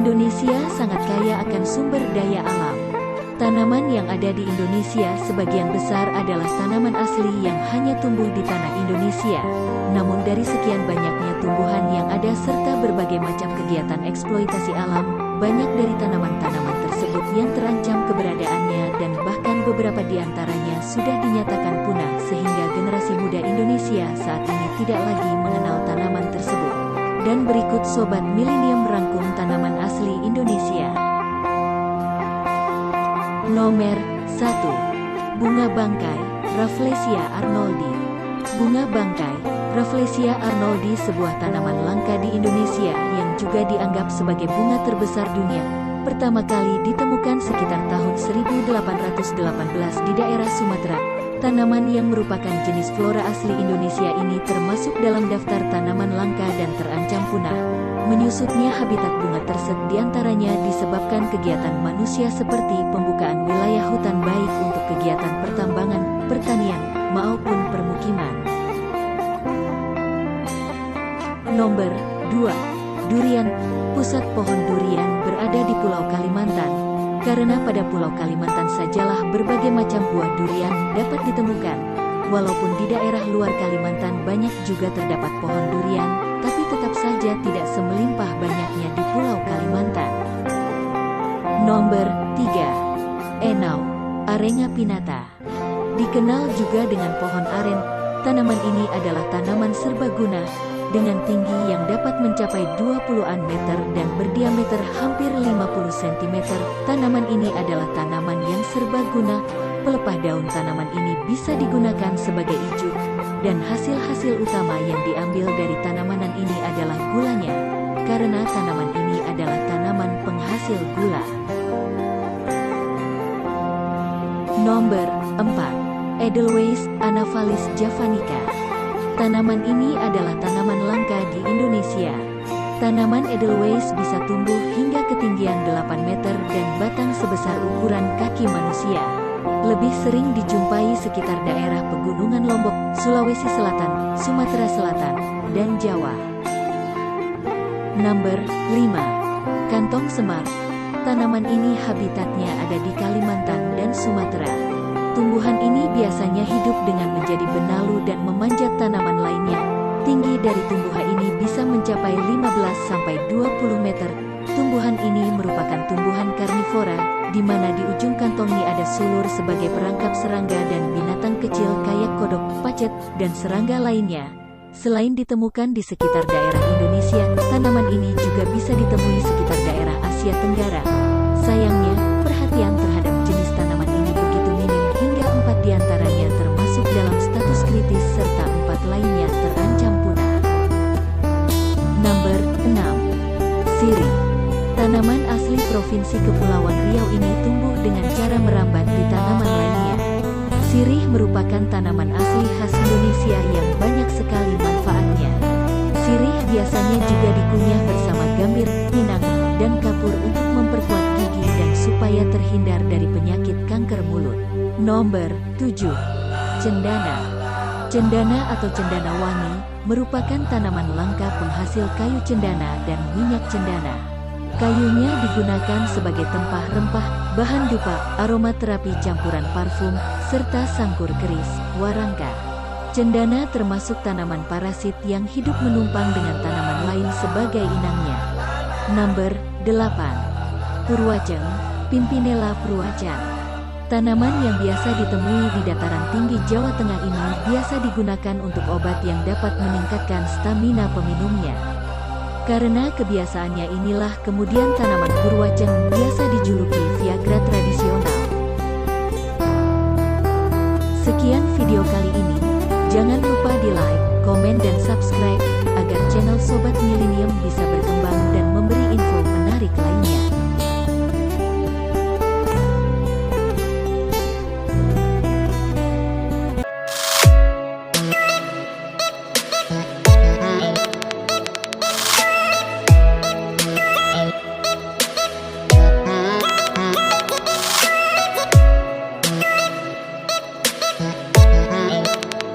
Indonesia sangat kaya akan sumber daya alam. Tanaman yang ada di Indonesia sebagian besar adalah tanaman asli yang hanya tumbuh di tanah Indonesia. Namun dari sekian banyaknya tumbuhan yang ada serta berbagai macam kegiatan eksploitasi alam, banyak dari tanaman-tanaman tersebut yang terancam keberadaannya dan bahkan beberapa di antaranya sudah dinyatakan punah sehingga generasi muda Indonesia saat ini tidak lagi mengenal tanaman tersebut. Dan berikut Sobat Milenium rangkum tanaman asli Indonesia. Nomor 1. Bunga bangkai, Rafflesia arnoldi. Bunga bangkai, Rafflesia arnoldi sebuah tanaman langka di Indonesia yang juga dianggap sebagai bunga terbesar dunia. Pertama kali ditemukan sekitar tahun 1818 di daerah Sumatera. Tanaman yang merupakan jenis flora asli Indonesia ini termasuk dalam daftar tanaman langka dan terancam punah. Menyusutnya habitat bunga tersebut diantaranya disebabkan kegiatan manusia seperti pembukaan wilayah hutan baik untuk kegiatan pertambangan, pertanian, maupun permukiman. Nomor 2. Durian. Pusat pohon durian berada di Pulau Kalimantan. Karena pada Pulau Kalimantan sajalah berbagai macam buah durian dapat ditemukan. Walaupun di daerah luar Kalimantan banyak juga terdapat pohon durian, tapi tetap saja tidak semelimpah banyaknya di Pulau Kalimantan. Nomor 3. Enau, Arenga pinnata. Dikenal juga dengan pohon aren, tanaman ini adalah tanaman serbaguna dengan tinggi yang dapat mencapai 20-an meter dan berdiameter hampir 50 cm. Tanaman ini adalah tanaman yang serbaguna. Pelepah daun tanaman ini bisa digunakan sebagai ijuk, dan hasil-hasil utama yang diambil dari tanaman ini adalah gulanya, karena tanaman ini adalah tanaman penghasil gula. Nomor 4. Edelweiss anaphalis javanica. Tanaman ini adalah tanaman langka di Indonesia. Tanaman Edelweiss bisa tumbuh hingga ketinggian 8 meter dan batang sebesar ukuran kaki manusia. Lebih sering dijumpai sekitar daerah pegunungan Lombok, Sulawesi Selatan, Sumatera Selatan, dan Jawa. Nomor 5. Kantong semar. Tanaman ini habitatnya ada di Kalimantan dan Sumatera. Tumbuhan ini biasanya hidup dengan menjadi benalu dan memanjat tanaman lainnya. Tinggi dari tumbuhan ini bisa mencapai 15-20 meter. Tumbuhan ini merupakan tumbuhan karnivora, di mana di ujung kantongnya ada sulur sebagai perangkap serangga dan binatang kecil kayak kodok, pacet, dan serangga lainnya. Selain ditemukan di sekitar daerah Indonesia, tanaman ini juga bisa ditemui sekitar daerah Asia Tenggara. Sayangnya, perhatian terhadap jenis tanaman ini begitu minim hingga 4 diantaranya termasuk dalam status kritis serta 4 lainnya terancam punah. Nomor 6. Sirih. Tanaman asli Provinsi Kepulauan Riau ini tumbuh dengan cara merambat di tanaman lainnya. Sirih merupakan tanaman asli khas Indonesia yang banyak sekali manfaatnya. Sirih biasanya juga dikunyah bersama gambir, pinang, dan kapur untuk memperkuat gigi dan supaya terhindar dari penyakit kanker mulut. Nomor 7. Cendana. Cendana atau cendana wangi merupakan tanaman langka penghasil kayu cendana dan minyak cendana. Kayunya digunakan sebagai tempah rempah, bahan dupa, aromaterapi campuran parfum, serta sangkur keris, warangka. Cendana termasuk tanaman parasit yang hidup menumpang dengan tanaman lain sebagai inangnya. Nomor 8. Purwaceng, Pimpinella purwacang. Tanaman yang biasa ditemui di dataran tinggi Jawa Tengah ini biasa digunakan untuk obat yang dapat meningkatkan stamina peminumnya. Karena kebiasaannya inilah kemudian tanaman purwaceng biasa dijuluki Viagra tradisional. Sekian video kali ini. Jangan lupa di like, komen dan subscribe agar channel Sobat Milenium bisa berkembang dan